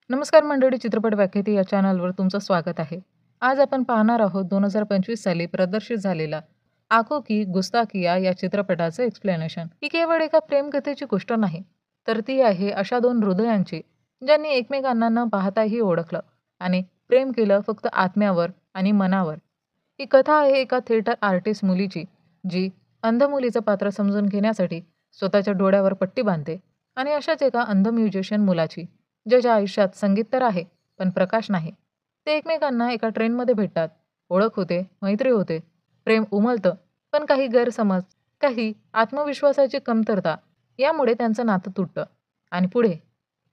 नमस्कार मंडळी, चित्रपट व्याख्याती या चॅनलवर तुमचं स्वागत आहे. आज आपण पाहणार आहोत 2025 साली प्रदर्शित झालेला आंखों की गुस्ताखिया या चित्रपटाचं एक्सप्लेनेशन. ही केवळ एका प्रेमकथेची गोष्ट नाही, तर ती आहे अशा दोन हृदयांची ज्यांनी एकमेकांना न पाहताही ओळखलं आणि प्रेम केलं फक्त आत्म्यावर आणि मनावर. ही कथा आहे एका थिएटर आर्टिस्ट मुलीची, जी अंध मुलीचं पात्र समजून घेण्यासाठी स्वतःच्या डोळ्यावर पट्टी बांधते, आणि अशाच एका अंध म्युझिशियन मुलाची, ज्याच्या आयुष्यात संगीत तर आहे पण प्रकाश नाही. ते एकमेकांना एका ट्रेनमध्ये भेटतात. ओळख होते, मैत्री होते, प्रेम उमलतं, पण काही गैरसमज, काही आत्मविश्वासाची कमतरता यामुळे त्यांचं नातं तुटतं. आणि पुढे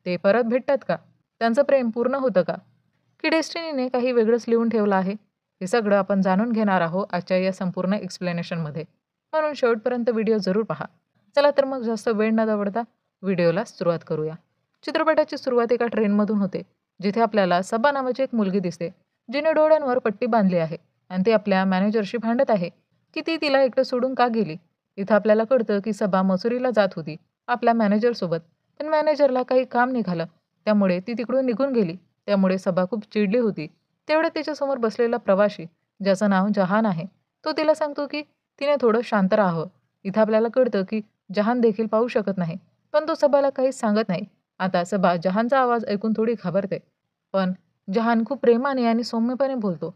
ते परत भेटतात का? त्यांचं प्रेम पूर्ण होतं का? की डेस्टिनीने काही वेगळंच लिहून ठेवलं आहे? हे सगळं आपण जाणून घेणार आहोत आजच्या या संपूर्ण एक्सप्लेनेशनमध्ये. म्हणून शेवटपर्यंत व्हिडिओ जरूर पहा. चला तर मग जास्त वेळ न दवडता व्हिडिओला सुरुवात करूया. चित्रपटाची सुरुवात एका ट्रेनमधून होते, जिथे आपल्याला सबा नावाची एक मुलगी दिसते, जिने डोळ्यांवर पट्टी बांधली आहे आणि ती आपल्या मॅनेजरशी भांडत आहे की ती तिला एकटं सोडून का गेली. इथं आपल्याला कळतं की सबा मसुरीला जात होती आपल्या मॅनेजरसोबत, पण मॅनेजरला काही काम निघालं, त्यामुळे ती तिकडून निघून गेली. त्यामुळे सबा खूप चिडली होती. तेवढ्यात तिच्यासमोर बसलेला प्रवासी, ज्याचं नाव जहान आहे, तो तिला सांगतो की तिने थोडं शांत राहावं. इथं आपल्याला कळतं की जहान देखील पाहू शकत नाही, पण तो सबाला काहीच सांगत नाही. आता सबा जहानचा आवाज ऐकून थोडी घाबरते, पण जहान खूप प्रेमाने आणि सौम्यपणे बोलतो.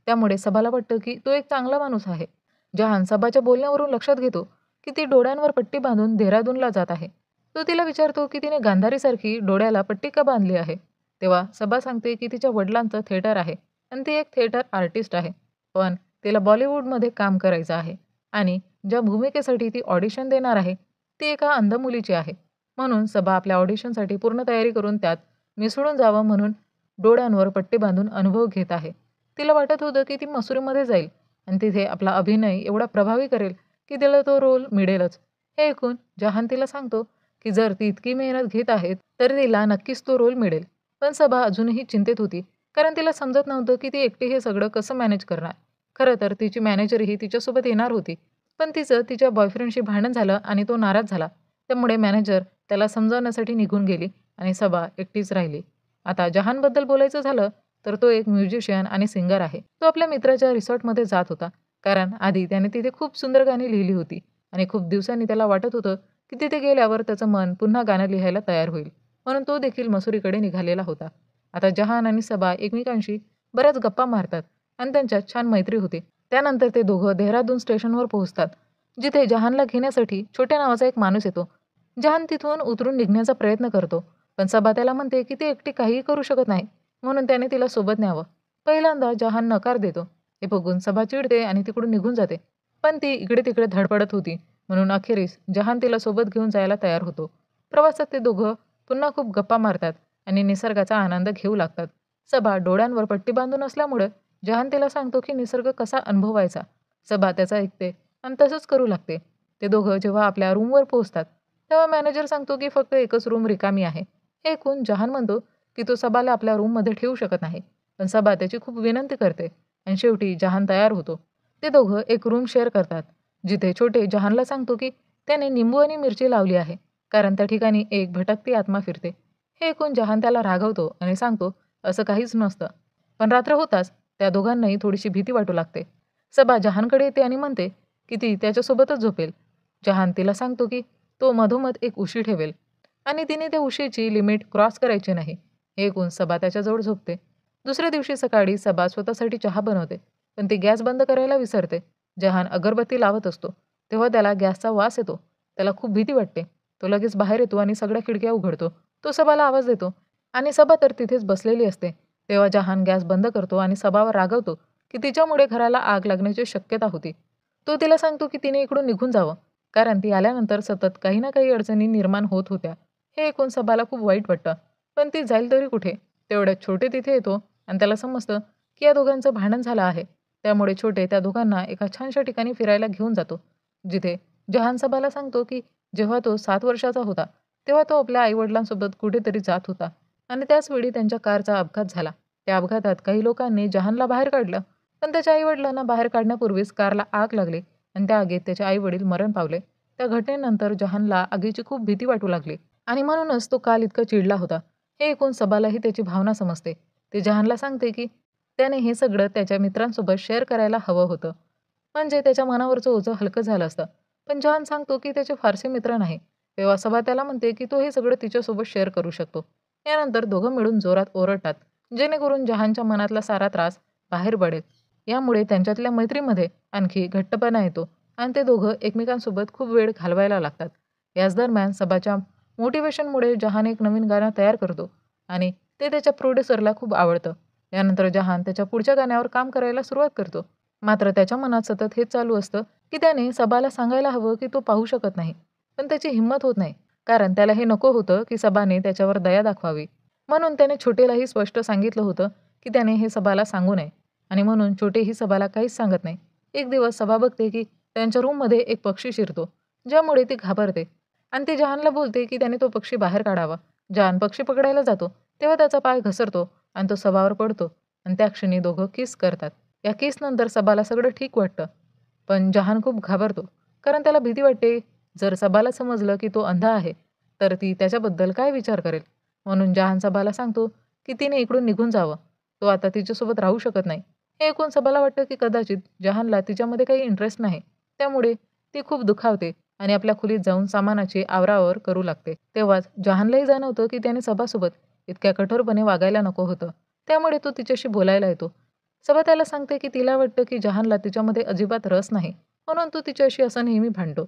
त्यामुळे सबाला वाटतं की तो एक चांगला माणूस आहे. जहान सबाच्या बोलण्यावरून लक्षात घेतो की ती डोळ्यांवर पट्टी बांधून देहरादूनला जात आहे. तो तिला विचारतो की तिने गांधारीसारखी डोळ्याला पट्टी का बांधली आहे. तेव्हा सबा सांगते की तिच्या वडिलांचं थिएटर आहे आणि ती एक थिएटर आर्टिस्ट आहे, पण तिला बॉलिवूडमध्ये काम करायचं आहे आणि ज्या भूमिकेसाठी ती ऑडिशन देणार आहे ती एका अंध मुलीची आहे. म्हणून सबा आपल्या ऑडिशनसाठी पूर्ण तयारी करून त्यात मिसळून जावं म्हणून डोळ्यांवर पट्टी बांधून अनुभव घेत आहे. तिला वाटत होतं की ती मसुरीमध्ये जाईल आणि तिथे आपला अभिनय एवढा प्रभावी करेल की तिला तो रोल मिळेलच. हे ऐकून जहान तिला सांगतो की जर ती इतकी मेहनत घेत आहे तर तिला नक्कीच तो रोल मिळेल. पण सबा अजूनही चिंतेत होती, कारण तिला समजत नव्हतं की ती एकटी हे सगळं कसं मॅनेज करणार. खरं तर तिची मॅनेजरही तिच्यासोबत येणार होती, पण तिचं तिच्या बॉयफ्रेंडशी भांडण झालं आणि तो नाराज झाला. त्यामुळे मॅनेजर त्याला समजावण्यासाठी निघून गेली आणि सबा एकटीच राहिली. आता जहानबद्दल बोलायचं झालं तर तो एक म्युझिशियन आणि सिंगर आहे. तो आपल्या मित्राच्या रिसॉर्टमध्ये जात होता, कारण आधी त्याने तिथे खूप सुंदर गाणी लिहिली होती आणि खूप दिवसांनी त्याला वाटत होतं की तिथे गेल्यावर त्याचं मन पुन्हा गाणं लिहायला तयार होईल. म्हणून तो देखील मसुरीकडे निघालेला होता. आता जहान आणि सबा एकमेकांशी बऱ्याच गप्पा मारतात आणि त्यांच्यात छान मैत्री होते. त्यानंतर ते दोघं देहरादून स्टेशनवर पोहोचतात, जिथे जहानला घेण्यासाठी छोट्या नावाचा एक माणूस येतो. जहान तिथून उतरून निघण्याचा प्रयत्न करतो, पण सबा त्याला म्हणते की ती एकटी काहीही करू शकत नाही, म्हणून त्याने तिला सोबत न्यावं. पहिल्यांदा जहान नकार देतो. हे बघून सबा चिडते आणि तिकडून निघून जाते, पण ती इकडे तिकडे धडपडत होती, म्हणून अखेरीस जहान तिला सोबत घेऊन जायला तयार होतो. प्रवासात ते दोघं पुन्हा खूप गप्पा मारतात आणि निसर्गाचा आनंद घेऊ लागतात. सबा डोळ्यांवर पट्टी बांधून असल्यामुळे जहान तिला सांगतो की निसर्ग कसा अनुभवायचा. सबा त्याचा ऐकते आणि तसंच करू लागते. ते दोघं जेव्हा आपल्या रूमवर पोहोचतात, तेव्हा मॅनेजर सांगतो की फक्त एकच रूम रिकामी आहे. हे ऐकून जहान म्हणतो की तो सबाला आपल्या रूममध्ये ठेवू शकत नाही, पण सबा त्याची खूप विनंती करते आणि शेवटी जहान तयार होतो. ते दोघं एक रूम शेअर करतात, जिथे छोटे जहानला सांगतो की त्याने निंबू आणि मिरची लावली आहे, कारण त्या ठिकाणी एक भटकती आत्मा फिरते. हे ऐकून जहान त्याला रागवतो आणि सांगतो असं काहीच नसतं. पण रात्र होताच त्या दोघांनाही थोडीशी भीती वाटू लागते. सबा जहानकडे येते आणि म्हणते की ती त्याच्यासोबतच झोपेल. जहान तिला सांगतो की तो मधोमध एक उशी ठेवेल आणि तिने त्या उशीची लिमिट क्रॉस करायची नाही. हे ऐकून सबा त्याच्याजवळ झोपते. दुसऱ्या दिवशी सकाळी सबा स्वतःसाठी चहा बनवते, पण ती गॅस बंद करायला विसरते. जहान अगरबत्ती लावत असतो, तेव्हा त्याला गॅसचा वास येतो. त्याला खूप भीती वाटते. तो लगेच बाहेर येतो आणि सगळ्या खिडक्या उघडतो. तो सबाला आवाज देतो आणि सबा तर तिथेच बसलेली असते. तेव्हा जहान गॅस बंद करतो आणि सबावर रागवतो की तिच्यामुळे घराला आग लागण्याची शक्यता होती. तो तिला सांगतो की तिने इकडून निघून जावं, कारण ती आल्यानंतर सतत काही ना काही अडचणी निर्माण होत होत्या. हे ऐकून सबाला खूप वाईट वाटतं, पण ती जाईल तरी कुठे. तेवढ्यात छोटे तिथे येतो आणि त्याला समजतं की या दोघांचं भांडण झालं आहे. त्यामुळे छोटे त्या दोघांना एका छानशा ठिकाणी फिरायला घेऊन जातो, जिथे जहान सबाला सांगतो की जेव्हा तो 7 वर्षाचा होता, तेव्हा तो आपल्या आई-वडिलांसोबत कुठेतरी जात होता आणि त्याच वेळी त्यांच्या कारचा अपघात झाला. त्या अपघातात काही लोकांनी जहानला बाहेर काढलं, पण त्याच्या आई-वडिलांना बाहेर काढण्यापूर्वीच कारला आग लागली आणि त्या आगीत त्याचे आई-वडील मरण पावले. त्या घटनेनंतर जहानला आगीची खूप भीती वाटू लागली आणि म्हणूनच तो काल इतका चिडला होता. हे ऐकून सबालाही त्याची भावना समजते. ती जहानला सांगते की त्याने हे सगळं त्याच्या मित्रांसोबत शेअर करायला हवं होतं. म्हणजे त्याच्या मनावरचं ओझं हलकं झालं असतं. पण जहान सांगतो की त्याचे फारसे मित्र नाही. तेव्हा सबा त्याला म्हणते की तो हे सगळं तिच्यासोबत शेअर करू शकतो. यानंतर दोघं मिळून जोरात ओरडतात, जेणेकरून जहानच्या मनातला सारा त्रास बाहेर पडेल. यामुळे त्यांच्यातल्या मैत्रीमध्ये आणखी घट्टपणा येतो आणि ते दोघं एकमेकांसोबत खूप वेळ घालवायला लागतात. याच दरम्यान सबाच्या मोटिवेशनमुळे जहान एक नवीन गाणं तयार करतो आणि ते त्याच्या प्रोड्युसरला खूप आवडतं. यानंतर जहान त्याच्या पुढच्या गाण्यावर काम करायला सुरुवात करतो. मात्र त्याच्या मनात सतत हेच चालू असतं की त्याने सबाला सांगायला हवं की तो पाहू शकत नाही. पण त्याची हिंमत होत नाही. कारण त्याला हे नको होतं की सबाने त्याच्यावर दया दाखवावी. म्हणून त्याने छोटेलाही स्पष्ट सांगितलं होतं की त्याने हे सबाला सांगू नये आणि म्हणून छोटेही सबाला काहीच सांगत नाही. एक दिवस सभा बघते की त्यांच्या रूममध्ये एक पक्षी शिरतो, ज्यामुळे ती घाबरते आणि ती जहानला बोलते की त्याने तो पक्षी बाहेर काढावा. जहान पक्षी पकडायला जातो, तेव्हा त्याचा पाय घसरतो आणि तो सभावर पडतो आणि त्या क्षणी दोघं किस करतात. या किसनंतर सबाला सगळं ठीक वाटतं. पण जहान खूप घाबरतो, कारण त्याला भीती वाटते जर सबाला समजलं की तो अंधा आहे, तर ती त्याच्याबद्दल काय विचार करेल. म्हणून जहान सबाला सांगतो की तिने इकडून निघून जावं. तो आता तिच्यासोबत राहू शकत नाही. हे ऐकून सबाला वाटतं की कदाचित जहानला तिच्यामध्ये काही इंटरेस्ट नाही. त्यामुळे ती खूप दुखावते आणि आपल्या खोलीत जाऊन सामानाची आवरावर करू लागते. तेव्हाच जहानलाही जाणवतं की त्याने सबासोबत इतक्या कठोरपणे वागायला नको होतं. त्यामुळे तो तिच्याशी बोलायला येतो. सबा त्याला सांगते की तिला वाटतं की जहानला तिच्यामध्ये अजिबात रस नाही, म्हणून तो तिच्याशी असं नेहमी भांडतो.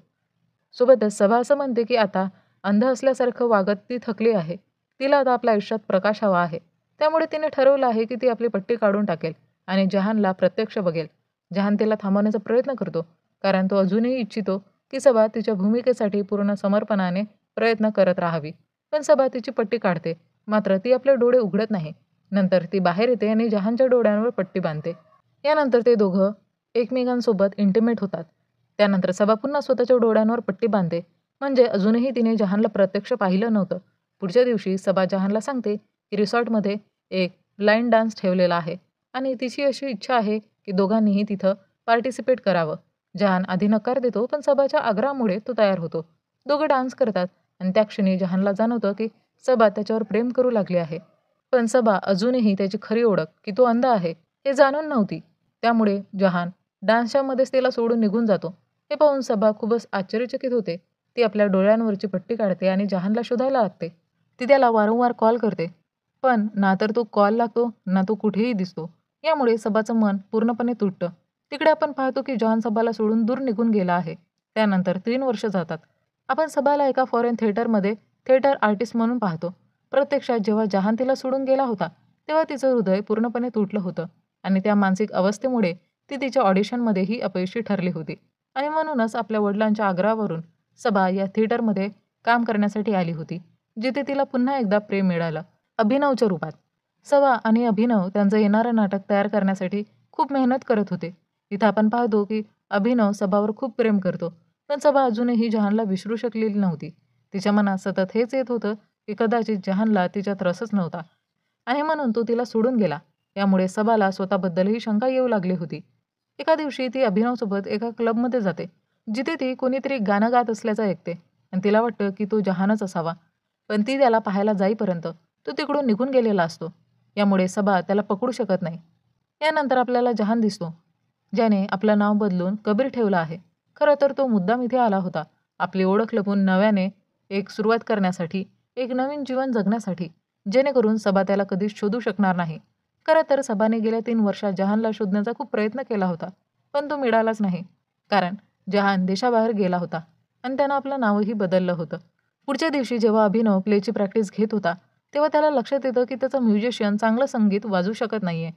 सोबतच सभा असं म्हणते की आता अंध असल्यासारखं वागत ती थकली आहे. तिला आता आपल्या आयुष्यात प्रकाश हवा आहे. त्यामुळे तिने ठरवलं आहे की ती आपली पट्टी काढून टाकेल आणि जहानला प्रत्यक्ष बघेल. जहान तिला थांबवण्याचा प्रयत्न करतो, कारण तो अजूनही इच्छितो की सभा तिच्या भूमिकेसाठी पूर्ण समर्पणाने प्रयत्न करत राहावी. पण सभा तिची पट्टी काढते, मात्र ती आपले डोळे उघडत नाही. नंतर ती बाहेर येते आणि जहानच्या डोळ्यांवर पट्टी बांधते. यानंतर ते दोघं एकमेकांसोबत इंटिमेट होतात. त्यानंतर सबा पुन्हा स्वतःच्या डोळ्यांवर पट्टी बांधते, म्हणजे अजूनही तिने जहानला प्रत्यक्ष पाहिलं नव्हतं. पुढच्या दिवशी सबा जहानला सांगते की रिसॉर्टमध्ये एक ब्लाइंड डान्स ठेवलेला आहे आणि तिची अशी इच्छा आहे की दोघांनीही तिथं पार्टिसिपेट करावं. जहान आधी नकार देतो, पण सबाच्या आग्रहामुळे तो तयार होतो. दोघं डान्स करतात आणि त्या क्षणी जहानला जाणवतं की सबा त्याच्यावर प्रेम करू लागली आहे. पण सबा अजूनही त्याची खरी ओळख की तो अंध आहे हे जाणून नव्हती. त्यामुळे जहान डान्सच्या मध्येच तिला सोडून निघून जातो. हे पाहून सबा खूपच आश्चर्यचकित होते. ती आपल्या डोळ्यांवरची पट्टी काढते आणि जहानला शोधायला लागते. ती त्याला वारंवार कॉल करते, पण ना तर तो कॉल लागतो ना तो कुठेही दिसतो. यामुळे सबाचं मन पूर्णपणे तुटतं. तिकडे आपण पाहतो की जॉन सबाला सोडून दूर निघून गेला आहे. त्यानंतर 3 वर्ष जातात. आपण सबाला एका फॉरेन थिएटरमध्ये थिएटर आर्टिस्ट म्हणून पाहतो. प्रत्यक्षात जेव्हा जहान तिला सोडून गेला होता, तेव्हा तिचं हृदय पूर्णपणे तुटलं होतं आणि त्या मानसिक अवस्थेमुळे ती तिच्या ऑडिशनमध्येही अपयशी ठरली होती. आणि म्हणूनच आपल्या वडिलांच्या आग्रहावरून सबा या थिएटरमध्ये काम करण्यासाठी आली होती, जिथे तिला पुन्हा एकदा प्रेम मिळालं, अभिनवच्या रूपात. सबा आणि अभिनव त्यांचं येणारं नाटक तयार करण्यासाठी खूप मेहनत करत होते. इथं आपण पाहतो की अभिनव सबावर खूप प्रेम करतो, पण सबा अजूनही जहानला विसरू शकलेली नव्हती. तिच्या मनात सतत हेच येत होतं की कदाचित जहानला तिच्यात रसच नव्हता आणि म्हणून तो तिला सोडून गेला. यामुळे सबाला स्वतःबद्दलही शंका येऊ लागली होती. एका दिवशी ती अभिनवसोबत एका क्लबमध्ये जाते, जिथे ती कोणीतरी गाणं गात असल्याचं ऐकते आणि तिला वाटतं की तो जहानच असावा. पण ती त्याला पाहायला जाईपर्यंत तो तिकडून निघून गेलेला असतो. यामुळे सबा त्याला पकडू शकत नाही. यानंतर आपल्याला जहान दिसतो, ज्याने आपलं नाव बदलून कबीर ठेवलं आहे. खरं तर तो मुद्दाम इथे आला होता, आपली ओळख लपवून नव्याने एक सुरुवात करण्यासाठी, एक नवीन जीवन जगण्यासाठी, जेणेकरून सबा त्याला कधीच शोधू शकणार नाही. खरं तर सबाने गेल्या 3 वर्षात जहानला शोधण्याचा खूप प्रयत्न केला होता, पण तो मिळालाच नाही. कारण जहान देशाबाहेर गेला होता आणि त्यानं आपलं नावही बदललं होतं. पुढच्या दिवशी जेव्हा अभिनव प्लेची प्रॅक्टिस घेत होता, तेव्हा त्याला लक्षात येतं की त्याचा म्युझिशियन चांगलं संगीत वाजवू शकत नाहीये.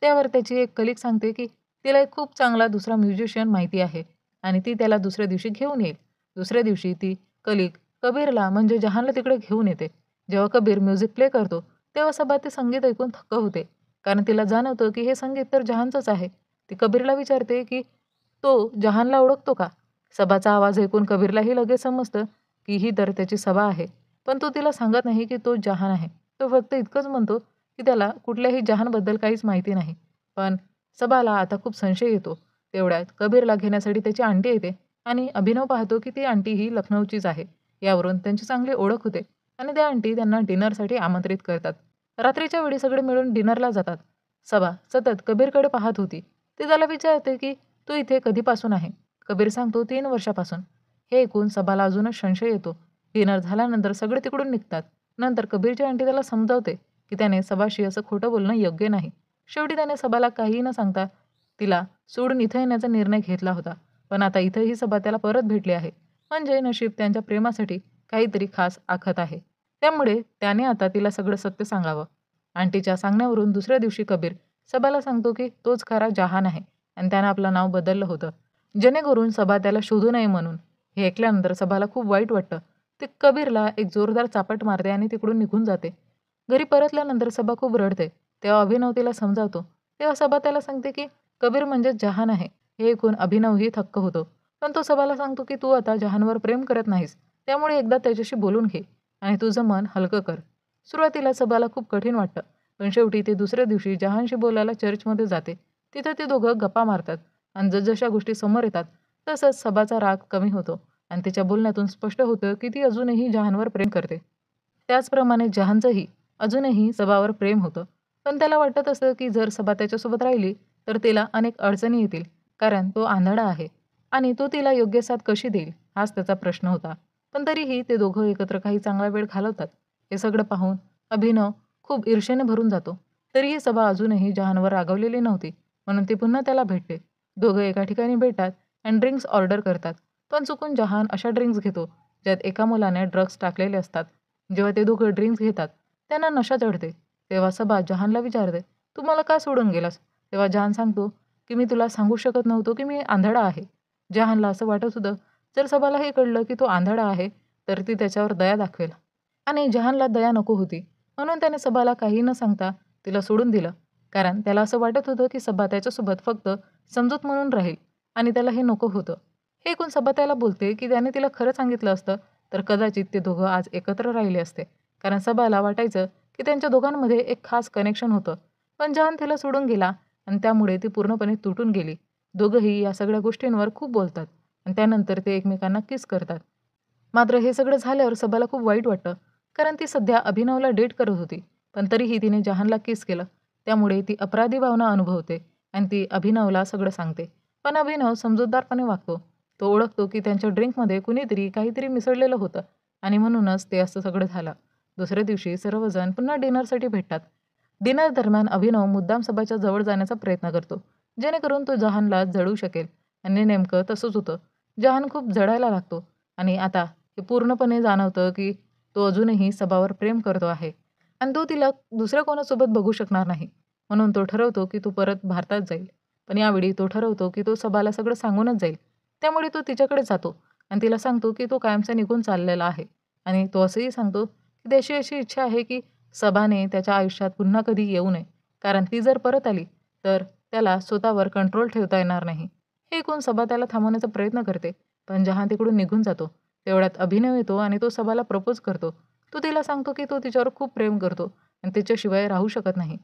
त्यावर त्याची एक कलीग सांगते की तिला एक खूप चांगला दुसरा म्युझिशियन माहिती आहे आणि ती त्याला दुसऱ्या दिवशी घेऊन येईल. दुसऱ्या दिवशी ती कलीग कबीरला म्हणजे जहानला तिकडे घेऊन येते. जेव्हा कबीर म्युझिक प्ले करतो, तेव्हा सबा ते संगीत ऐकून थक्क होते. कारण तिला जाणवतं की हे संगीत तर जहानचंच आहे. ती कबीरला विचारते की तो जहानला ओळखतो का? सबाचा आवाज ऐकून कबीरलाही लगेच समजतं की ही तर त्याची सबा आहे. पण तो तिला सांगत नाही की तो जहान आहे. तो फक्त इतकंच म्हणतो की त्याला कुठल्याही जहानबद्दल काहीच माहिती नाही. पण सबाला आता खूप संशय येतो. तेवढ्यात कबीरला घेण्यासाठी त्याची आंटी येते आणि अभिनव पाहतो की ती आंटी ही लखनौचीच आहे. यावरून त्यांची चांगली ओळख होते. आणि त्या आंटी त्यांना डिनरसाठी आमंत्रित करतात. रात्रीच्या वेळी सगळे मिळून डिनरला जातात. सबा सतत कबीरकडे पाहत होती. ती त्याला विचारते की तू इथे कधीपासून आहे? कबीर सांगतो 3 वर्षापासून. हे ऐकून सबाला अजूनच संशय येतो. डिनर झाल्यानंतर सगळे तिकडून निघतात. नंतर कबीरची आंटी त्याला समजावते की त्याने सबाशी असं खोटं बोलणं योग्य नाही. शेवटी त्याने सबाला काहीही न सांगता तिला सोडून इथं येण्याचा निर्णय घेतला होता. पण आता इथंही सबा त्याला परत भेटली आहे. म्हणजे नशीब त्यांच्या प्रेमासाठी काहीतरी खास आखत आहे. त्यामुळे त्याने आता तिला सगळं सत्य सांगावं. आंटीच्या सांगण्यावरून दुसऱ्या दिवशी कबीर सबाला सांगतो की तोच खरा जहान आहे आणि त्यानं आपलं नाव बदललं होतं, जेणेकरून सबा त्याला शोधू नये म्हणून. हे ऐकल्यानंतर सबाला खूप वाईट वाटतं. ती कबीरला एक जोरदार चापट मारते आणि तिकडून निघून जाते. घरी परतल्यानंतर सबा खूप रडते. तेव्हा अभिनव तिला समजावतो. तेव्हा सबा त्याला सांगते की कबीर म्हणजे जहान आहे. हे ऐकून अभिनवही थक्क होतो. पण तो सबाला सांगतो की तू आता जहानवर प्रेम करत नाहीस. त्यामुळे एकदा त्याच्याशी बोलून घे आणि तुझं मन हलकं कर. सुरुवातीला सबाला खूप कठीण वाटतं. पण शेवटी ते दुसऱ्या दिवशी जहानशी बोलायला चर्चमध्ये जाते. तिथं ते दोघं गप्पा मारतात आणि जसजशा गोष्टी समोर येतात तसंच सबाचा राग कमी होतो आणि तिच्या बोलण्यातून स्पष्ट होतं की ती अजूनही जहानवर प्रेम करते. त्याचप्रमाणे जहानचंही अजूनही सबावर प्रेम होतं. पण त्याला वाटत असतं की जर सबा त्याच्यासोबत राहिली तर तिला अनेक अडचणी येतील, कारण तो आंधळा आहे आणि तो तिला योग्य साथ कशी देईल हाच त्याचा प्रश्न होता. पण तरीही ते दोघं एकत्र काही चांगला वेळ घालवतात. हे सगळं पाहून अभिनव खूप ईर्षेने भरून जातो. तरीही सबा अजूनही जहानवर रागावलेली नव्हती, म्हणून ती पुन्हा त्याला भेटते. दोघं एका ठिकाणी भेटतात आणि ड्रिंक्स ऑर्डर करतात. पण चुकून जहान अशा ड्रिंक्स घेतो ज्यात एका मुलाने ड्रग्ज टाकलेले असतात. जेव्हा ते दोघं ड्रिंक्स घेतात त्यांना नशा चढते. तेव्हा सबा जहानला विचारते, तू मला का सोडून गेलास? तेव्हा जहान सांगतो की मी तुला सांगू शकत नव्हतो की मी आंधळा आहे. जहानला असं वाटत होतं जर सबाला हे कळलं की तो आंधळा आहे तर ती त्याच्यावर दया दाखवेल. आणि जहानला दया नको होती. म्हणून त्याने सबाला काही न सांगता तिला सोडून दिलं. कारण त्याला असं वाटत होतं की सबा त्याच्यासोबत फक्त समजूत म्हणून राहील आणि त्याला हे नको होतं. हे ऐकून सबा त्याला बोलते की त्याने तिला खरं सांगितलं असतं तर कदाचित ते दोघं आज एकत्र राहिले असते. कारण सबाला वाटायचं की त्यांच्या दोघांमध्ये एक खास कनेक्शन होतं. पण जहान तिला सोडून गेला आणि त्यामुळे ती पूर्णपणे तुटून गेली. दोघंही या सगळ्या गोष्टींवर खूप बोलतात आणि त्यानंतर ते एकमेकांना किस करतात. मात्र हे सगळं झाल्यावर सबाला खूप वाईट वाटतं. कारण ती सध्या अभिनवला डेट करत होती. पण तरीही तिने जहानला किस केलं. त्यामुळे ती अपराधी भावना अनुभवते आणि ती अभिनवला सगळं सांगते. पण अभिनव समजूतदारपणे वागतो. तो ओळखतो की त्यांच्या ड्रिंकमध्ये कुणीतरी काहीतरी मिसळलेलं होतं आणि म्हणूनच ते असं सगळं झालं. दुसऱ्या दिवशी सर्वजण पुन्हा डिनरसाठी भेटतात. डिनर दरम्यान अभिनव मुद्दाम सबाच्या जवळ जाण्याचा प्रयत्न करतो, जेणेकरून तो जहानला जळू शकेल. आणि नेमकं तसंच होतं. जहान खूप जळायला लागतो आणि आता हे पूर्णपणे जाणवतं की तो अजूनही सबावर प्रेम करतो आहे आणि तो तिला दुसऱ्या कोणासोबत बघू शकणार नाही. म्हणून तो ठरवतो की तो परत भारतात जाईल. पण यावेळी तो ठरवतो की तो सबाला सगळं सांगूनच जाईल. त्यामुळे तो तिच्याकडे जातो आणि तिला सांगतो की तो कायमचा निघून चाललेला आहे आणि तो असंही सांगतो की त्याची अशी इच्छा आहे की सबाने त्याच्या आयुष्यात पुन्हा कधी येऊ नये. कारण ती जर परत आली तर त्याला स्वतःवर कंट्रोल ठेवता येणार नाही. हे ऐकून सबा त्याला थांबवण्याचा प्रयत्न करते, पण जहान तिकडून निघून जातो. तेवढ्यात अभिनव येतो आणि तो सबाला प्रपोज करतो. तो तिला सांगतो की तो तिच्यावर खूप प्रेम करतो आणि तिच्याशिवाय राहू शकत नाही.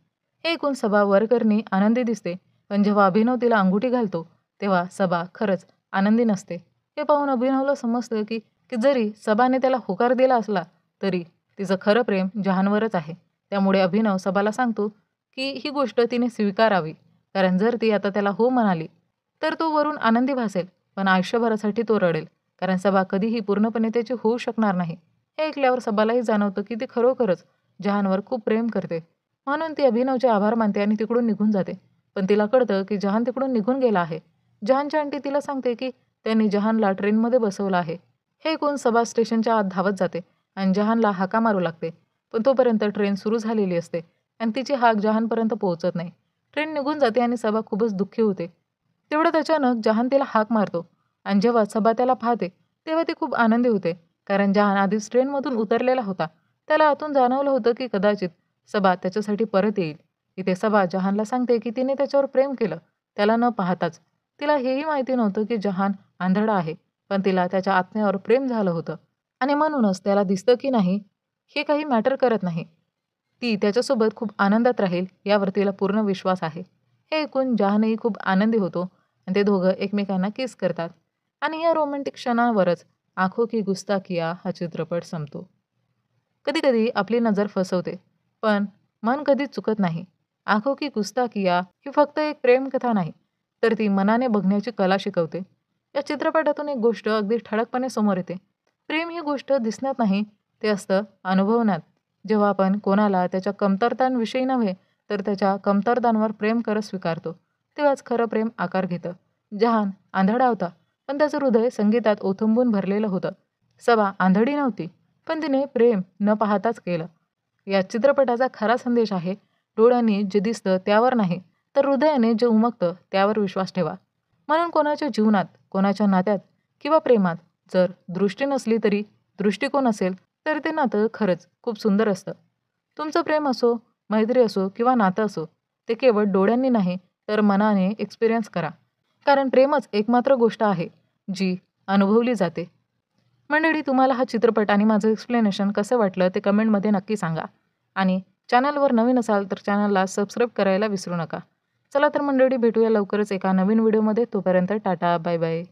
हे ऐकून सबा वरकरणी आनंदी दिसते, पण जेव्हा अभिनव तिला अंगुठी घालतो तेव्हा सबा खरंच आनंदी नसते. हे पाहून अभिनवला समजतं की की जरी सबाने त्याला होकार दिला असला तरी तिचं खरं प्रेम जहानवरच आहे. त्यामुळे अभिनव सबाला सांगतो की ही गोष्ट तिने स्वीकारावी. कारण जर ती आता त्याला हो म्हणाली तर तो वरून आनंदी भासेल, पण आयुष्यभरासाठी तो रडेल. कारण सबा कधीही पूर्णपणे त्याची होऊ शकणार नाही. हे ऐकल्यावर सबालाही जाणवतं की ती खरोखरच जहानवर खूप प्रेम करते. म्हणून ती अभिनवचे आभार मानते आणि तिकडून निघून जाते. पण तिला कळतं की जहान तिकडून निघून गेला आहे. जहानची आंटी तिला सांगते की त्यांनी जहानला ट्रेनमध्ये बसवलं आहे. हे ऐकून सबा स्टेशनच्या आत धावत जाते आणि जहानला हाका मारू लागते. पण तोपर्यंत ट्रेन सुरू झालेली असते आणि तिची हाक जहानपर्यंत पोहोचत नाही. ट्रेन निघून जाते आणि सबा खूपच दुःखी होते. तेवढ्यात अचानक जहान तिला हाक मारतो आणि जेव्हा सबा त्याला पाहते तेव्हा ती खूप आनंदी होते. कारण जहान आधीच ट्रेनमधून उतरलेला होता. त्याला आतून जाणवलं होतं की कदाचित सबा त्याच्यासाठी परत येईल. इथे सबा जहानला सांगते की तिने त्याच्यावर प्रेम केलं, त्याला न पाहताच. तिला हेही माहिती नव्हतं की जहान आंधळा आहे, पण तिला त्याच्या आत्म्यावर प्रेम झालं होतं आणि म्हणूनच त्याला दिसतं की नाही हे काही मॅटर करत नाही. ती त्याच्यासोबत खूप आनंदात राहील यावर तिला पूर्ण विश्वास आहे. हे ऐकून जहानही खूप आनंदी होतो आणि ते दोघं एकमेकांना किस करतात. आणि या रोमॅन्टिक क्षणावरच आंखों की गुस्ताखिया हा चित्रपट संपतो. कधी-कधी आपली नजर फसवते, पण मन कधीच चुकत नाही. आंखों की गुस्ताखिया ही फक्त एक प्रेमकथा नाही, तर ती मनाने बघण्याची कला शिकवते. या चित्रपटातून एक गोष्ट अगदी ठळकपणे समोर येते. प्रेम ही गोष्ट दिसण्यात नाही, ते असतं अनुभवण्यात. जेव्हा आपण कोणाला त्याच्या कमतरतांविषयी नव्हे, तर त्याच्या कमतरतांवर प्रेम करत स्वीकारतो, तेव्हाच खरं प्रेम आकार घेतं. जहान आंधळा होता, पण त्याचं हृदय संगीतात ओथंबून भरलेलं होतं. सबा आंधळी नव्हती, पण तिने प्रेम न पाहताच केलं. या चित्रपटाचा खरा संदेश आहे, डोळ्यांनी जे दिसतं त्यावर नाही, तर हृदयाने जे उमगतं त्यावर विश्वास ठेवा. म्हणून कोणाच्या जीवनात, कोणाच्या नात्यात किंवा प्रेमात जर दृष्टी नसली तरी दृष्टिकोन असेल, तर ते नातं खरंच खूप सुंदर असतं. तुमचं प्रेम असो, मैत्री असो किंवा नातं असो, ते केवळ डोळ्यांनी नाही, तर मनाने एक्सपिरियन्स करा. कारण प्रेमच एकमात्र गोष्ट आहे, जी अनुभवली जाते. मंडळी, तुम्हाला हा चित्रपट आणि माझं एक्सप्लेनेशन कसं वाटलं ते कमेंटमध्ये नक्की सांगा. आणि चॅनलवर नवीन असाल तर चॅनलला सबस्क्राईब करायला विसरू नका. चला तर मंडळी, भेटूया लवकरच एका नवीन व्हिडिओमध्ये. तोपर्यंत टाटा, बाय बाय.